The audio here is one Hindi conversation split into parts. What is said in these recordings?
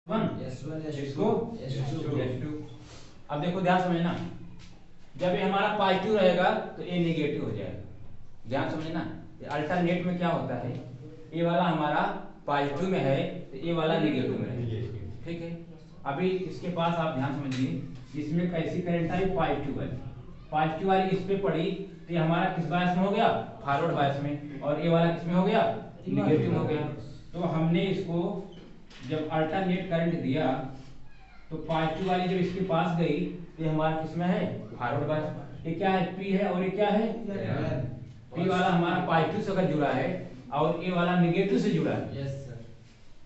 इसको S2। अब देखो ध्यान समझना, जब ये हमारा पॉजिटिव रहेगा तो ये नेगेटिव हो जाएगा। ध्यान समझना, अल्टरनेट में क्या होता है, ये वाला हमारा पॉजिटिव में है तो ये वाला नेगेटिव में है। ठीक है, अभी इसके पास आप ध्यान समझिए, इसमें कैसी करंट आई, पॉजिटिव वाली इस पे पड़ी तो ये हमारा किस बायस में हो गया, फॉरवर्ड बायस में, और ये वाला किस में हो गया, निगेटिव हो गया। तो हमने इसको जब अल्टरनेट करंट दिया तो पॉजिटिव वाली जब इसके पास गई तो ये हमारा किस में है, फॉरवर्ड बायस। ये क्या है, पी है, और ये क्या है, पी वाला हमारा पॉजिटिव से अगर जुड़ा है और ये वाला निगेटिव से जुड़ा है,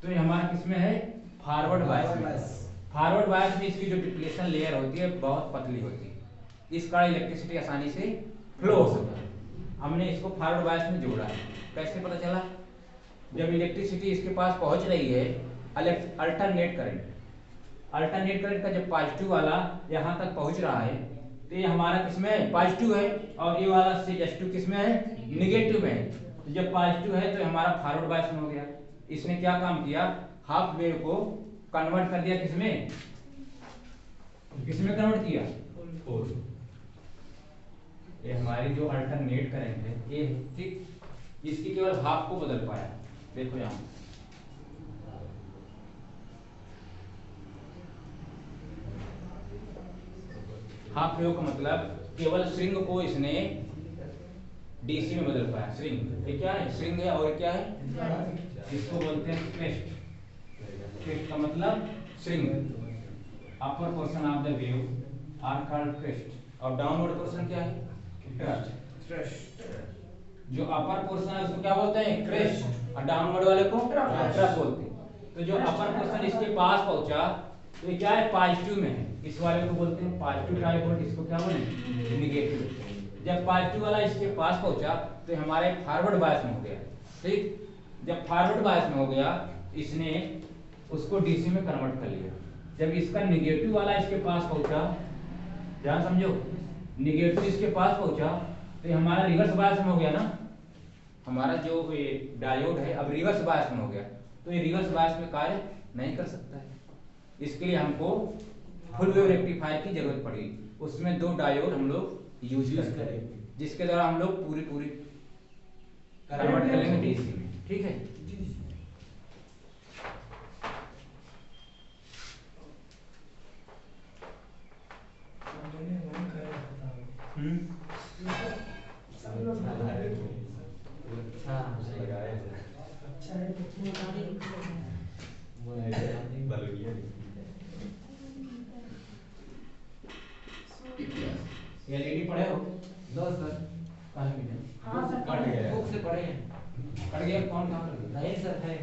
तो ये हमारा किस में है, फॉरवर्ड बायस में। फॉरवर्ड बायस में इसकी जो डिप्लेशन लेयर होती है बहुत पतली होती है, इस कारण इलेक्ट्रिसिटी आसानी से फ्लो हो सकता है। हमने इसको फॉरवर्ड बायस में जोड़ा है। कैसे पता चला, जब इलेक्ट्रिसिटी इसके पास पहुंच रही है, अल्टरनेट करंट का जब पॉजिटिव वाला यहाँ तक पहुंच रहा है तो ये हमारा किसमें है, पॉजिटिव है, और ये वाला S2 किसमें है, निगेटिव में है। तो जब पॉजिटिव है तो हमारा फॉरवर्ड बायस में हो गया। इसने क्या काम किया, हाफ वेव को कन्वर्ट कर दिया किसमें, कन्वर्ट किया, ये हमारी जो अल्टरनेट करंट है ये, ठीक, इसकी केवल हाफ को बदल पाया। देखो यहाँ हाफ वेव का मतलब केवल स्ट्रिंग को इसने डीसी में बदल पाया। स्ट्रिंग ये क्या है, स्ट्रिंग है, और क्या है, इसको बोलते हैं क्रेस्ट। क्रेस्ट का मतलब string, upper portion of the wave are called crest, और डाउनवर्ड पोर्शन क्या है, ट्रस्ट। जो अपर पोर्शन है उसको क्या बोलते हैं, क्रेस्ट, और डाउनवर्ड वाले को ट्रस्ट बोलते हैं। तो जो अपर पोर्शन इसके पास पहुंचा तो ये क्या है, पॉजिटिव में है, इस वाले को बोलते हैं पॉजिटिव ट्राइवोल्ट, इसको क्या बोलेंगे, निगेटिव। जब पॉजिटिव वाला इसके पास पहुंचा तो हमारे फॉरवर्ड बायस में हो गया। ठीक, जब फॉरवर्ड बायस में हो गया इसने उसको डीसी में कन्वर्ट कर लिया। जब इसका निगेटिव वाला इसके पास पहुंचा, ध्यान समझो, निगेटिव इसके पास पहुंचा तो हमारा रिवर्स बायस में हो गया ना, हमारा जो डायोड है अब रिवर्स बायस में हो गया, तो ये रिवर्स बायस में कार्य नहीं कर सकता है। इसके लिए हमको फुल वेव रेक्टिफायर की जरूरत पड़ी। उसमें 2 डायोड हम लोग यूज करेंगे, जिसके द्वारा हम लोग पूरी कन्वर्ट करेंगे डीसी में। ठीक है, एलईडी पढ़े हो? No sir. कहाँ मिले? हाँ सर, कट गया, बुक से पढ़े हैं। कट गया, कौन कहाँ कट गया? नहीं सर है।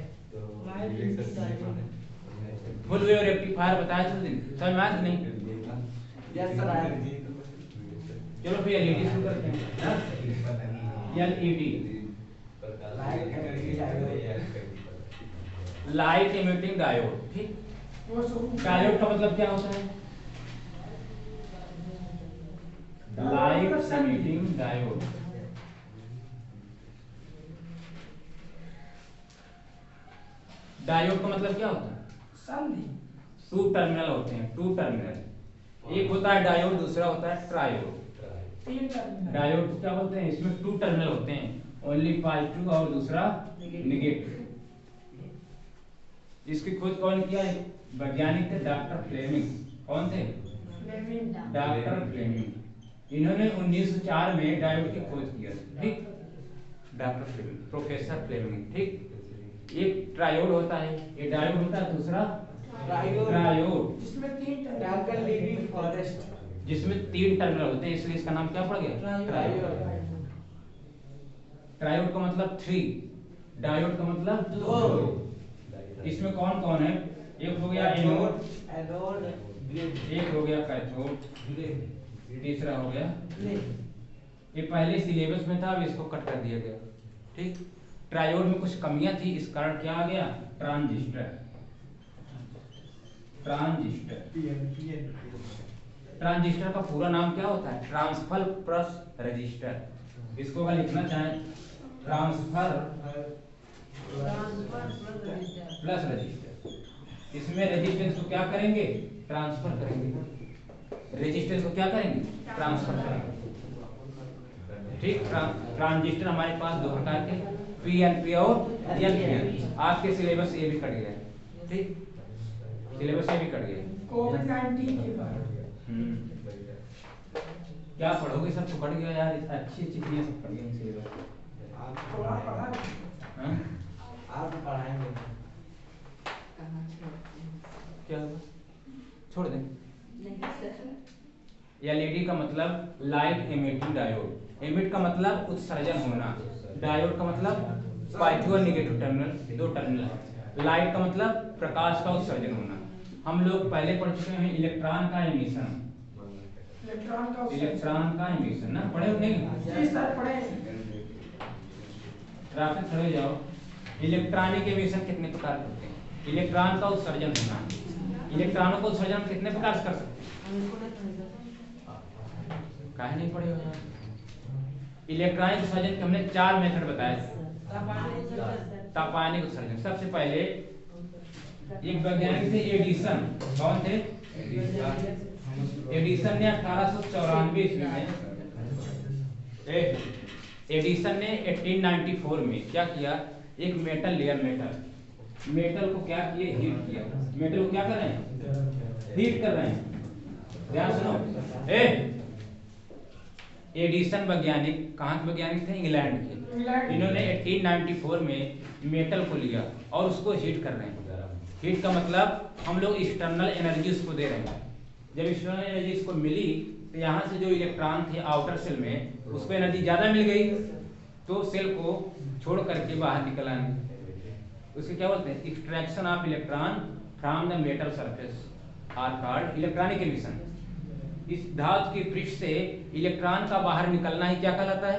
फुल वेव रेक्टिफायर बताया था दिन, समझ में आया कि नहीं? यस सर आया। चलो फिर एलईडी शुरू करते हैं। LED light emitting diode. ठीक, डायोड का मतलब क्या होता है, लाइट इमिटिंग डायोड। डायोड का मतलब क्या होता है, 2 टर्मिनल होते हैं, 2 टर्मिनल। एक होता है डायोड, दूसरा होता है ट्रायोड। डायोड को क्या बोलते हैं, इसमें 2 टर्मिनल होते हैं, ओनली पॉजिटिव और दूसरा नेगेटिव। इसकी खोज कौन किया है, वैज्ञानिक थे डॉक्टर फ्लेमिंग। कौन थे, डॉक्टर फ्लेमिंग। इन्होंने 1904 में डायोड की खोज की। ठीक, डॉक्टर फ्लेमिंग, प्रोफेसर फ्लेमिंग। ठीक, एक ट्रायोड होता है, ये डायोड होता है, दूसरा ट्रायोड, जिसमें 3 टर्मिनल होते हैं, इसलिए इसका नाम क्या पड़ गया, ट्रायोड। ट्रायोड का मतलब 3, डायोड का मतलब 2। इसमें कौन कौन है, एक हो गया एनोड, एक हो गया कैथोड, तीसरा हो गया, ये पहले सिलेबस में था, अब इसको कट कर दिया गया। ठीक, ट्रायोड में कुछ कमियां थी, इस कारण क्या आ गया, ट्रांजिस्टर। ट्रांजिस्टर का पूरा नाम क्या होता है, ट्रांसफर प्लस रजिस्टर। इसको अगर लिखना चाहें, ट्रांसफर प्लस रजिस्टर। इसमें रेजिस्टेंस को क्या करेंगे, ट्रांसफर करेंगे। रेजिस्टेंस को क्या करेंगे, ट्रांसफर करेंगे। ठीक, ट्रांजिस्टर हमारे पास दो प्रकार के, पीएनपी और एनपीएन। आपके सिलेबस ये भी कट गया, ठीक, सिलेबस ये भी कट गया। कोविड-19 के बाद क्या पढ़ोगे, सब तो कट गया यार, अच्छी अच्छी चीजें सब कट गई सिलेबस। थोड़ा पढ़ा हाँ? आप पढ़ाएंगे क्या होगा, छोड़ दें। नहीं सर। एलईडी का मतलब लाइट एमिटिंग डायोड, एमिट का मतलब उत्सर्जन होना, डायोड का मतलब पॉजिटिव और नेगेटिव टर्मिनल, दो टर्मिनल है। लाइट का मतलब प्रकाश का उत्सर्जन होना। हम लोग पहले पढ़ चुके हैं इलेक्ट्रॉन का एमिशन, इलेक्ट्रॉन का एमिशन ना पढ़े हो नहीं? जी सर पढ़े। ग्राफिक खड़े जाओ। इलेक्ट्रॉनिक एमिशन कितने प्रकार के होते हैं? इलेक्ट्रॉन का उत्सर्जन होना, इलेक्ट्रॉनों का उत्सर्जन कितने प्रकार से कर सकते हैं? काहे नहीं पढ़े हो? इलेक्ट्रॉनिक उत्सर्जन के हमने 4 मेथड बताए थे। तापानिक उत्सर्जन, सबसे पहले एक वैज्ञानिक थे एडिसन। कौन थे? एडिसन ने 1894 ईस्वी में, एडिसन ने 1894 में क्या किया, एक मेटल लेयर, मेटल को क्या किए, हीट किया। मेटल को क्या कर रहे हैं, हीट कर रहे हैं। ध्यान सुनो, एडिसन वैज्ञानिक कहाँ के वैज्ञानिक थे? इंग्लैंड के। इन्होंने 1894 में मेटल को लिया और उसको हीट कर रहे हैं। हीट का मतलब हम लोग एक्सटर्नल एनर्जी उसको दे रहे हैं। जब एक्सटर्नल एनर्जी इसको मिली तो यहाँ से जो इलेक्ट्रॉन थे आउटर सेल में, उसको एनर्जी ज्यादा मिल गई, तो सेल को छोड़ करके बाहर निकल आएंगे। उसके क्या बोलते हैं, extraction of electron from the metal surface are called electronic emission. इस धातु के पृष्ठ से इलेक्ट्रॉन का बाहर निकलना ही क्या कहलाता है,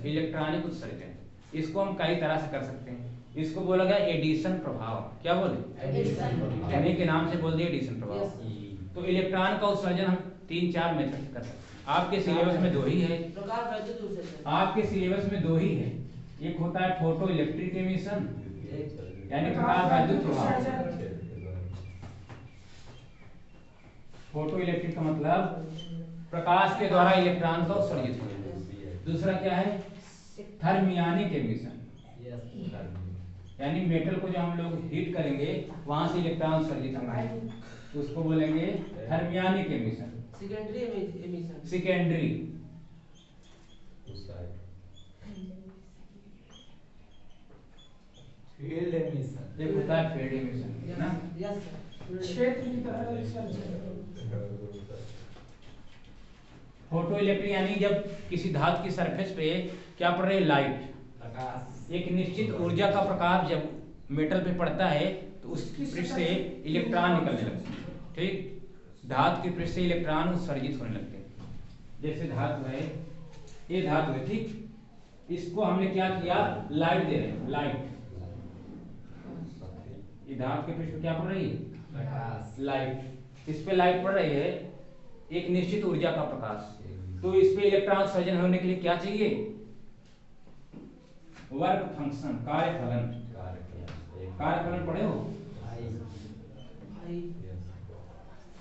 इलेक्ट्रॉनिक उत्सर्जन। इसको हम कई तरह से कर सकते हैं। इसको बोला गया एडिशन प्रभाव। क्या बोले, इन्हीं के नाम से बोल दिया एडिशन प्रभाव। तो इलेक्ट्रॉन का उत्सर्जन हम 3-4 मेथड से कर सकते हैं। आपके सिलेबस में 2 ही है, आपके सिलेबस में 2 ही है। एक होता है फोटो इलेक्ट्रिक एमिशन, यानी प्रकाश वैद्युत प्रभाव। फोटो इलेक्ट्रिक का मतलब प्रकाश के द्वारा इलेक्ट्रॉन का उत्सर्जित होना। दूसरा क्या है, थर्मियोनिक एमिशन, यानी मेटल को जो हम लोग हीट करेंगे वहां से इलेक्ट्रॉन उत्सर्जित होंगे, तो उसको बोलेंगे thermionic emission. Secondary field emission, एक होता है फील्ड एमिशन ना, क्षेत्र की तरह उत्सर्जन। फोटो इलेक्ट्रिक यानी जब किसी धातु की सरफेस पे क्या पड़ रही है, लाइट, प्रकाश, एक निश्चित ऊर्जा का प्रकाश जब मेटल पे पड़ता है तो उस पृष्ठ से इलेक्ट्रॉन निकलने लगते हैं। ठीक, धातु के पृष्ठ से इलेक्ट्रॉन उत्सर्जित होने लगते हैं। जैसे धातु है, ये धातु है, ठीक, इसको हमने क्या किया, लाइट दे रहे हैं, लाइट। ये धातु के पृष्ठ पे क्या पड़ रही है, प्रकाश, लाइट। इस पे लाइट पड़ रही है, एक निश्चित ऊर्जा का प्रकाश, तो इस पे इलेक्ट्रॉन उत्सर्जन होने के लिए क्या चाहिए, वर्क फंक्शन, कार्यफलन। कार्यफलन पढ़े हो?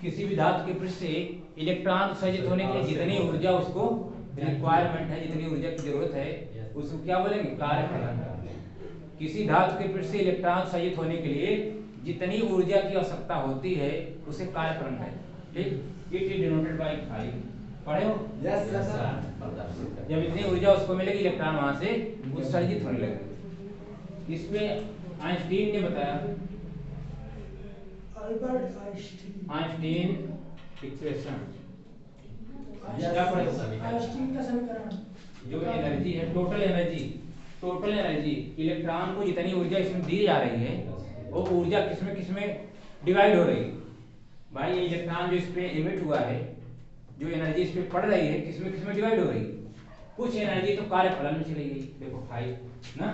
किसी भी धातु के पृष्ठ से इलेक्ट्रॉन उत्सर्जित होने के लिए जितनी ऊर्जा उसको रिक्वायरमेंट है, जितनी ऊर्जा की जरूरत है, उसको क्या बोलेंगे, कार्यफलन। किसी धातु के पृष्ठ से इलेक्ट्रॉन उत्सर्जित होने के लिए जितनी ऊर्जा की आवश्यकता होती है उसे कार्यफलन है। ठीक, इट इज डिनोटेड बाय 5। पढ़े हो? Yes sir. जब इतनी ऊर्जा उसको मिलेगी इलेक्ट्रॉन वहां से उत्सर्जित होने लगेगा। इसमें आइंस्टीन ने बताया, आइंस्टीन इक्वेशन, क्या पढ़े? आइंस्टीन का समीकरण। जो एनर्जी है, टोटल एनर्जी, इलेक्ट्रॉन को जितनी ऊर्जा इसमें दी जा रही है वो ऊर्जा किसमें डिवाइड हो रही है। भाई ये इलेक्ट्रॉन जो इस पे इमिट हुआ है, जो एनर्जी इस पे पड़ रही है, किसमें डिवाइड हो रही है, कुछ एनर्जी तो कार्यफलन में चली गई, देखो 5 ना,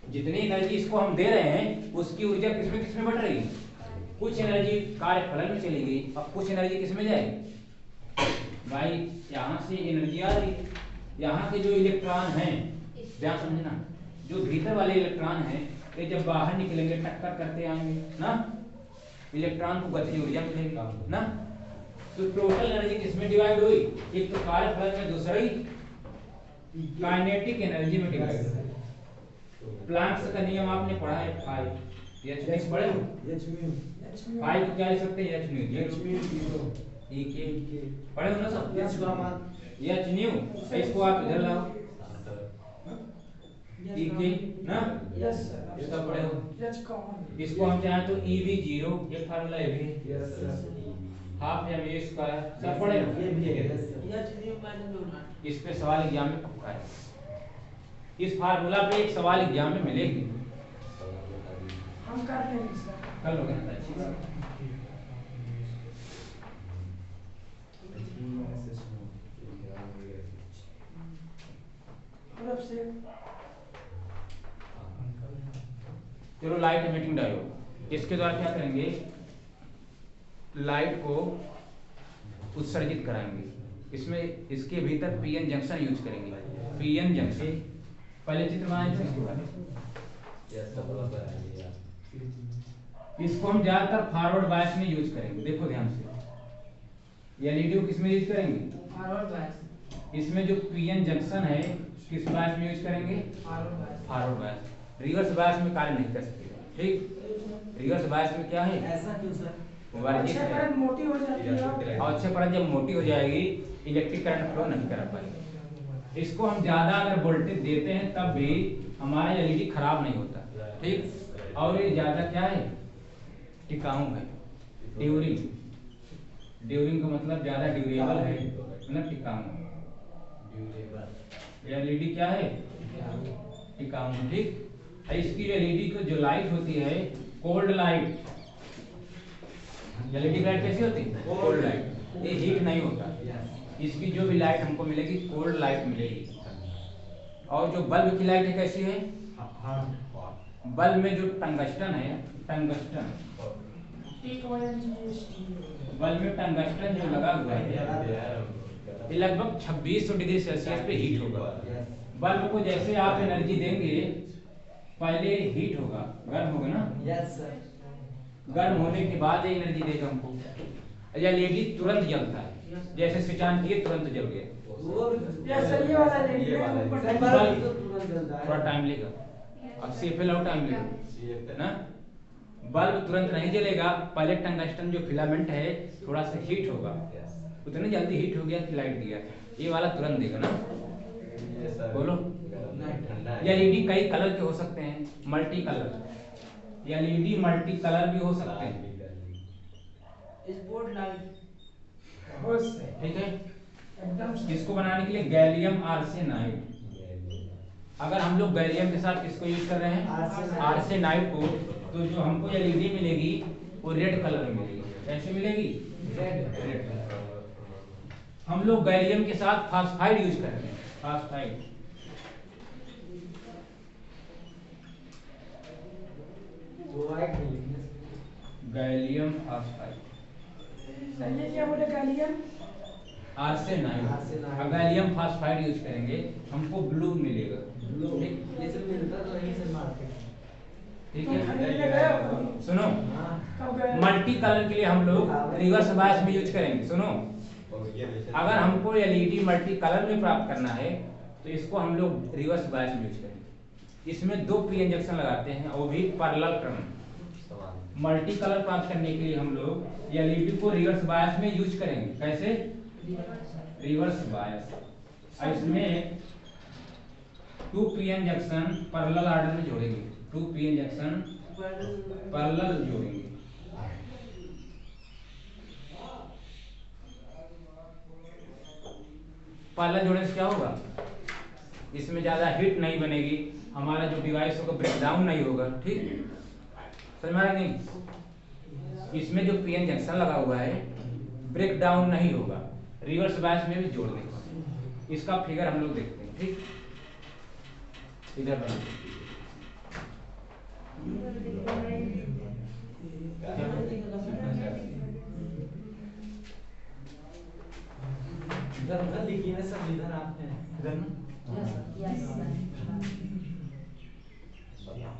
जितनी एनर्जी इसको हम दे रहे हैं उसकी ऊर्जा किसमें बढ़ रही है, कुछ एनर्जी कार्यफलन में चली गई, अब कुछ एनर्जी किसमें जाएगी, भाई यहाँ से एनर्जी आ रही है, यहाँ के जो इलेक्ट्रॉन हैं, ध्यान समझना, जो भीतर वाले इलेक्ट्रॉन हैं ये जब बाहर निकलेंगे टक्कर करते आएंगे ना, इलेक्ट्रॉन को गति ऊर्जा मिलेगी ना। तो टोटल एनर्जी किसमें डिवाइड हुई, एक तो कार्यफल में, दूसरा ही काइनेटिक एनर्जी में डिवाइड हुई। प्लांक्स का नियम आपने पढ़ा है, फाइव एच न्यू पढ़े हो, फाइव को क्या लिख सकते हैं, एच न्यू, ई के पढ़े हो ना सब, एच न्यू। इसको आप इधर लाओ, ई के ना, यस सर, इसका पढ़े हो। एच कॉमन, इसको हम चाहें तो ई भी जीरो, ये फार्मूला ये भी है, yes sir, half M A square, सब पढ़े हो। ये भी है, यस सर, इस पे सवाल एग्जाम में पक्का है, इस फार्मूला पे एक सवाल एग्जाम में मिलेगी, हम कर लेंगे सर। कर लोगे ना, अच्छी बात है। तरफ से चलो लाइट एमिटिंग डायोड, इसके द्वारा क्या करेंगे, लाइट को उत्सर्जित कराएंगे। इसमें इसके भीतर पीएन जंक्शन यूज करेंगे, पीएन जंक्शन पहले चित्र बनाए थे इसके बारे में। यस सर, इसको हम ज्यादातर फॉरवर्ड बायस में यूज करेंगे, देखो ध्यान से। एलईडी को किसमें यूज करेंगे, फॉरवर्ड बायस, इसमें जो पीएन जंक्शन है किस बायस में यूज करेंगे, forward bias, forward bias. Reverse bias में कार्य नहीं कर सकते, ठीक। रिवर्स बायस में क्या है, ऐसा क्यों सर? वर्जित अच्छे है। करंट मोटी हो जाती है और अच्छे परत जब मोटी हो जाएगी इलेक्ट्रिक करंट फ्लो नहीं कर पाएगी। इसको हम ज्यादा अगर वोल्टेज देते हैं तब भी हमारा एलईडी खराब नहीं होता, ठीक। और ये ज्यादा क्या है, टिकाऊ है, ड्यूरिंग, ड्यूरिंग का मतलब ज्यादा ड्यूरेबल है, मतलब टिकाऊ। एलईडी क्या है, टिकाऊ, ठीक। इसकी एलईडी को जो लाइट होती है, कोल्ड लाइट, एलईडी लाइट कैसी होती है, कोल्ड लाइट, ये हीट नहीं होता। इसकी जो भी लाइट हमको मिलेगी कोल्ड लाइट मिलेगी। और जो बल्ब की लाइट है कैसी है, बल्ब में जो टंगस्टन है, टंगस्टन, बल्ब में टंगस्टन जो लगा हुआ है ये लगभग 2600 डिग्री सेल्सियस पे हीट होगा। बल्ब को जैसे आप एनर्जी देंगे पहले हीट होगा, गर्म होगा ना, यस सर, गर्म होने के बाद ये एनर्जी देगा हमको। एलईडी तुरंत जलता है, जैसे स्विच ऑन किए तुरंत जल गया। यस सर, ये वाला लेंगे, ये वाला ऊपर सर, टाइम बल्ब तो तुरंत जलता है। थोड़ा टाइम लेगा, अब सीएफएल और टाइम लेगा ना। बल्ब तुरंत नहीं जलेगा, पहले टंगस्टन जो फिलामेंट है थोड़ा सा हीट होगा, उतनी जल्दी हीट हो गया कि लाइट दिया। ये वाला तुरंत देगा ना, बोलो। एलईडी कई कलर के हो सकते हैं, multi colour, LED multi colour भी हो सकते हैं, स्पॉट लाइट हो से, ठीक है। एकदम से। इसको बनाने के लिए गैलियम आर्सेनाइड, अगर हम लोग गैलियम के साथ किसको यूज कर रहे हैं, आर्सेनाइड को, तो जो हमको एलईडी मिलेगी वो रेड कलर में मिलेगी। कैसे मिलेगी, रेड कलर। हम लोग गैलियम के साथ फास्फाइड यूज कर रहे हैं, फास्फाइड, व्हाइट में लिखना। गैलियम फास्फाइड, सर ये क्या बोले, gallium arsenide. Arsenide. Gallium phosphide use करेंगे हमको ब्लू मिलेगा, ब्लू, ठीक। ये सब मिलता तो नहीं सर मार्केट, ठीक तुम है। खरीदने गए हो? सुनो, हाँ, कब गए? मल्टी कलर के लिए हम लोग रिवर्स बायस में यूज करेंगे। सुनो, अगर हमको एलईडी मल्टी कलर में प्राप्त करना है तो इसको हम लोग रिवर्स बायस में यूज करेंगे। इसमें दो पी इंजेक्शन लगाते हैं, वो भी पैरेलल क्रम। मल्टी कलर प्राप्त करने के लिए हम लोग एलईडी को रिवर्स बायस में यूज करेंगे। कैसे, रिवर्स बायस। इसमें 2 पीएन जंक्शन पैरेलल ऑर्डर में जोड़ेंगे, 2 पीएन जंक्शन पैरेलल जोड़ेंगे। पैरेलल जोड़ने से क्या होगा, इसमें ज्यादा हीट नहीं बनेगी, हमारा जो डिवाइस होगा ब्रेक डाउन नहीं होगा, ठीक। समझ में आ रहा नहीं, इसमें जो पीएन जंक्शन लगा हुआ है ब्रेक डाउन नहीं होगा, रिवर्स बायस में भी जोड़ देंगे। इसका फिगर हम लोग देखते हैं, ठीक। इधर बनाओ। इधर लिखिए ना सब, इधर आपने इधर ना, Yes. बताओ।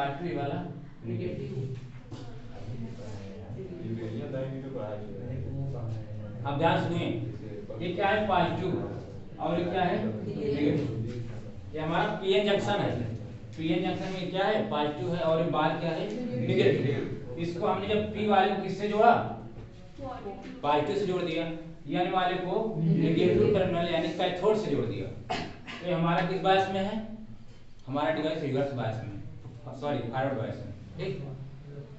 पॉजिटिव, ये वाला नेगेटिव। अब ध्यान सुनिए, ये क्या है पॉजिटिव और ये क्या है नेगेटिव। ये हमारा पीएन जंक्शन है। पीएन जंक्शन में क्या है पॉजिटिव है और ये बार क्या है नेगेटिव। इसको हमने जब पी वाले को किससे जोड़ा पॉजिटिव से जोड़ दिया, यानी वाले को नेगेटिव टर्मिनल यानी कैथोड से जोड़ दिया। तो ये हमारा किस बायस में है, हमारा डिवाइस रिवर्स बायस में, सॉरी फॉरवर्ड बायस में। ठीक,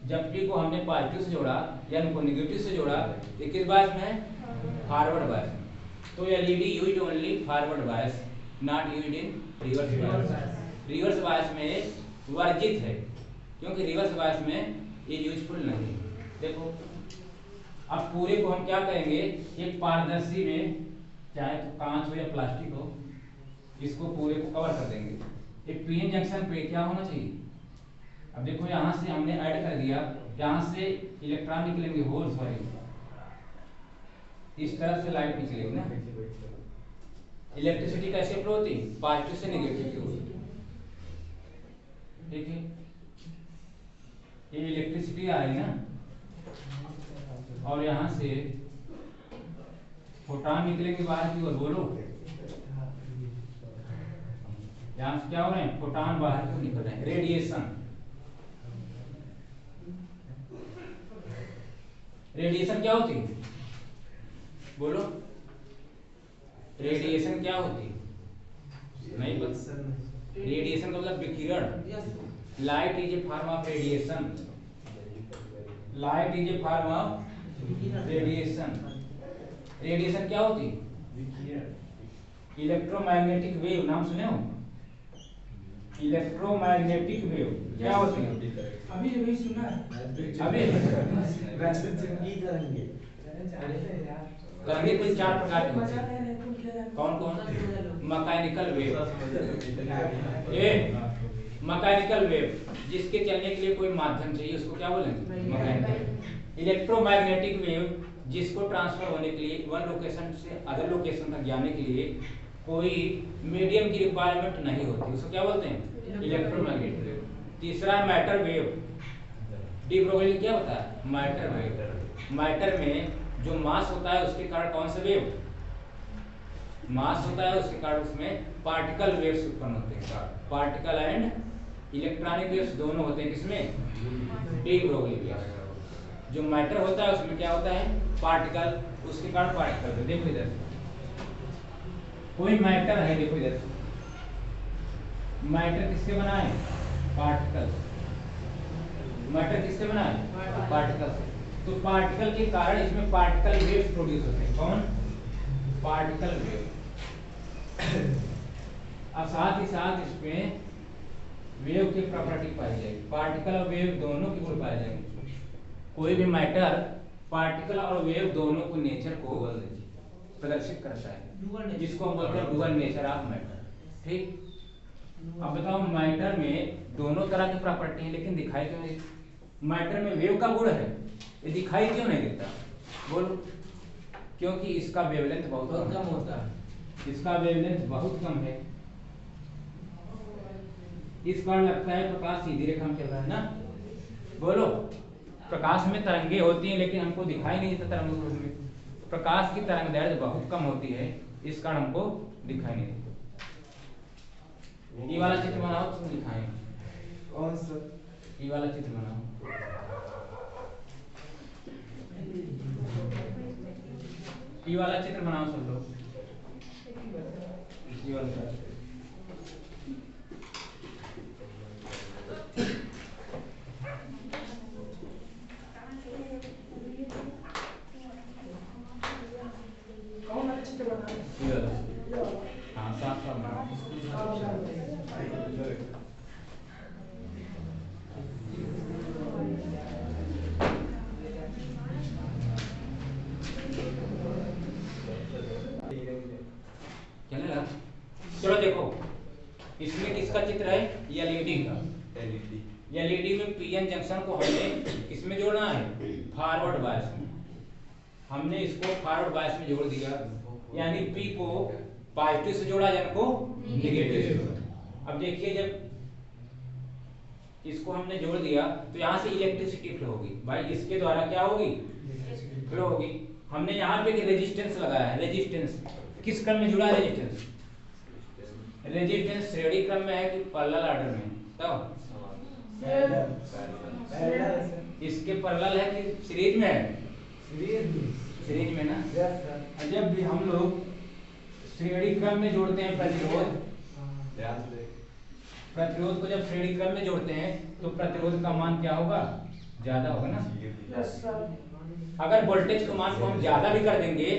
जब पी को हमने पॉजिटिव से जोड़ा या उनको नेगेटिव से जोड़ा, ये किस बायस में है फॉरवर्ड बायस में। तो LED used only forward bias, not used in reverse bias. Reverse bias में वर्जित है, क्योंकि रिवर्स बायस में ये यूजफुल नहीं है। देखो अब पूरे को हम क्या करेंगे, एक पारदर्शी में चाहे तो कांच हो या प्लास्टिक हो, इसको पूरे को कवर कर देंगे। एक पीएन जंक्शन पे क्या होना चाहिए, अब देखो यहाँ से हमने ऐड कर दिया, यहाँ से इलेक्ट्रॉन निकलेंगे होल, सॉरी इस तरफ से लाइट निकलेगी ना। इलेक्ट्रिसिटी कैसे फ्लो होती है पॉजिटिव से नेगेटिव की ओर। ठीक है, ये इलेक्ट्रिसिटी आ रही ना, और यहाँ से फोटॉन निकलेंगे बाहर की ओर। बोलो यहाँ से क्या हो रहे हैं, फोटॉन बाहर की ओर निकल रहे हैं, रेडिएशन। रेडिएशन क्या होती है, बोलो रेडिएशन क्या होती है, नहीं पता। रेडिएशन का मतलब विकिरण। Light is a form of radiation, light is a form of radiation. Radiation क्या होती है, इलेक्ट्रोमैग्नेटिक वेव, नाम सुने हो, इलेक्ट्रोमैग्नेटिक वेव क्या होती है, अभी अभी सुना है। अभी तरंगे कुल 4 प्रकार की होती है। कौन कौन, मैकेनिकल वेव, मैकेनिकल वेव जिसके चलने के लिए कोई माध्यम चाहिए उसको क्या बोलेंगे मैकेनिकल। इलेक्ट्रोमैग्नेटिक वेव जिसको ट्रांसफर होने के लिए वन लोकेशन से अदर लोकेशन तक जाने के लिए कोई मीडियम की रिक्वायरमेंट नहीं होती, उसको क्या बोलते हैं इलेक्ट्रोमैग्नेटिक वेव। तीसरा है मैटर वेव, डी ब्रोगली क्या होता है मैटर वेव। मैटर में जो मास होता है उसके कारण कौन सा वेव, मास होता है उसके कारण उसमें पार्टिकल वेव्स उत्पन्न होते हैं। पार्टिकल एंड इलेक्ट्रॉनिक वेव्स दोनों होते हैं किसमें, डी ब्रोगली वेव्स। जो मैटर होता है उसमें क्या होता है पार्टिकल, उसके कारण पार्टिकल। देखो इधर कोई मैटर है, देखो इधर मैटर किससे बना है पार्टिकल, मैटर किससे बना है पार्टिकल से। तो पार्टिकल के कारण इसमें पार्टिकल वेव्स प्रोड्यूस होते हैं। कौन, पार्टिकल वेव। अब साथ ही साथ इसमें वेव की प्रॉपर्टी पाई जाएगी, पार्टिकल और वेव दोनों की गुण पाए जाएंगे। कोई भी मैटर पार्टिकल और वेव दोनों को नेचर को प्रदर्शित करता है, जिसको हम बोलते हैं डुअल नेचर ऑफ मैटर। ठीक, अब बताओ मैटर में दोनों तरह की प्रॉपर्टी है लेकिन दिखाई क्यों नहीं, मैटर में वेव का गुण है ये दिखाई क्यों नहीं देता, बोलो क्योंकि इसका वेवलेंथ बहुत कम होता है, इसका वेवलेंथ बहुत कम है, इस कारण लगता है प्रकाश सीधी रेखा में चल रहा है ना। बोलो प्रकाश में तरंगे होती हैं लेकिन हमको दिखाई नहीं देता तरंगों के रूप में, प्रकाश की तरंग दैर्ध्य बहुत कम होती है इस कारण हमको दिखाई नहीं देता। ये वाला चित्र बनाओ, तुम दिखाएं कौन सा, ये वाला चित्र बनाओ, ये वाला चित्र बनाओ सब लोग, ये वाला कौन वाला चित्र बना है? हाँ साफ साफ बनाओ। चलेगा, चलो देखो इसमें किसका चित्र है, एलईडी का। एलईडी में पीएन जंक्शन को हमने किसमें जोड़ना है, फॉरवर्ड बायस में। हमने इसको फॉरवर्ड बायस में जोड़ दिया, यानी पी को पॉजिटिव से जोड़ा, एन को नेगेटिव से जोड़ा। अब देखिए जब इसको हमने जोड़ दिया तो यहाँ से इलेक्ट्रिसिटी फ्लो होगी भाई, इसके द्वारा क्या होगी, फ्लो होगी। हमने यहाँ पे रेजिस्टेंस लगाया है, रेजिस्टेंस किस क्रम में जुड़ा है, रेजिस्टेंस रेजिस्टेंस श्रेणी क्रम में है कि पैरेलल ऑर्डर में, तब इसके पैरेलल है कि सीरीज में है, सीरीज में ना। जब भी हम लोग श्रेणी क्रम में जोड़ते हैं प्रतिरोध को जब श्रेणी क्रम में जोड़ते हैं तो प्रतिरोध का मान क्या होगा, ज्यादा होगा ना। Yes sir. अगर वोल्टेज के मान को हम ज्यादा भी कर देंगे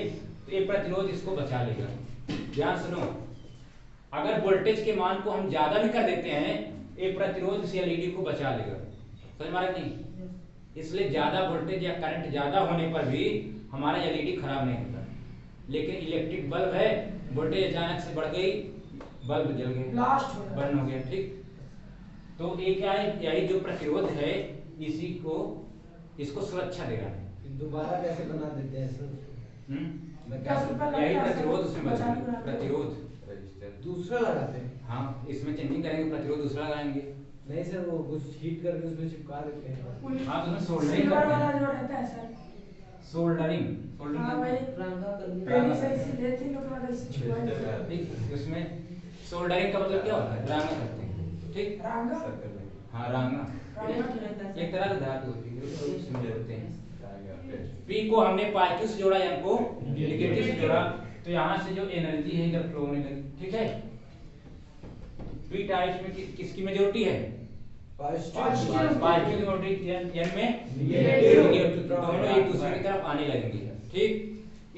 तो ये प्रतिरोध इसको बचा लेगा। ध्यान सुनो, अगर वोल्टेज के मान को हम ज्यादा भी कर देते हैं ये प्रतिरोध इस एलईडी को बचा लेगा, समझ में आ रहा है नहीं। इसलिए ज्यादा वोल्टेज या करंट ज्यादा होने पर भी हमारा एलईडी खराब नहीं होता। लेकिन इलेक्ट्रिक बल्ब है, वोल्टेज अचानक से बढ़ गई, बल्ब जल गया, ब्लास्ट हो गया, बर्न हो गया, ठीक। तो ये क्या है, यही जो प्रतिरोध है इसी को, इसको सुरक्षा दे रहा है। दोबारा कैसे बना देते हैं सर? यही प्रतिरोध उसमें बचा, प्रतिरोध दूसरा लगाते हैं? हाँ, इसमें चेंजिंग करेंगे, प्रतिरोध दूसरा लगाएंगे। नहीं सर, वो कुछ हीट करके उसमें चिपका देते हैं। हाँ, तो उसमें सोल्डरिंग सिल्वर करते वाला हैं, जो रहता है सर। सोल्डरिंग हाँ भाई, पहले से इसे लेते हैं, लोग वाला इसे छुपाए। ठीक। उसमें सोल्डरिंग का मतलब क्या होता है, रांगा करते हैं, ठीक। रांगा? हाँ, रांगा रांगा एक तरह का धातु होती है, उसमें जोड़ते हैं। पी को हमने पॉजिटिव से जोड़ा, एन को नेगेटिव से जोड़ा, तो यहाँ से जो एनर्जी है इधर फ्लो होने लगी, ठीक है। पी टाइप्स में किसकी मेजॉरिटी है, पॉजिटिव की मेजॉरिटी, एन में नेगेटिव, दोनों एक दूसरे की तरफ आने लगेंगे, ठीक।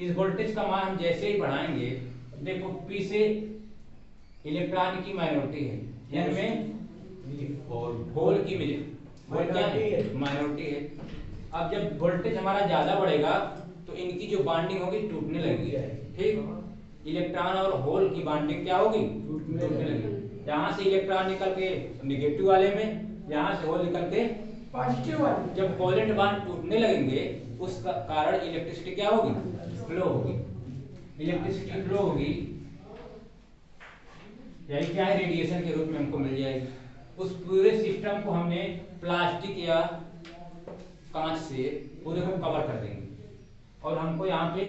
इस वोल्टेज का मान हम जैसे ही बढ़ाएंगे, देखो पी से इलेक्ट्रॉन की माइनॉरिटी है, एन में होल की माइनॉरिटी है। अब जब वोल्टेज हमारा ज्यादा बढ़ेगा तो इनकी जो बॉन्डिंग होगी टूटने लगेगी, ठीक। इलेक्ट्रॉन और होल की बॉन्डिंग क्या होगी, टूटने लगेगी। यहाँ से इलेक्ट्रॉन निकल के नेगेटिव वाले में, यहाँ से होल निकल के पॉजिटिव वाले। जब कोवेलेंट बॉन्ड टूटने लगेंगे उस कारण इलेक्ट्रिसिटी क्या होगी, फ्लो होगी, इलेक्ट्रिसिटी फ्लो होगी। यही क्या है, रेडिएशन के रूप में हमको मिल जाएगी। उस पूरे सिस्टम को हमने प्लास्टिक या कांच से पूरे को कवर कर देंगे और हमको यहाँ पे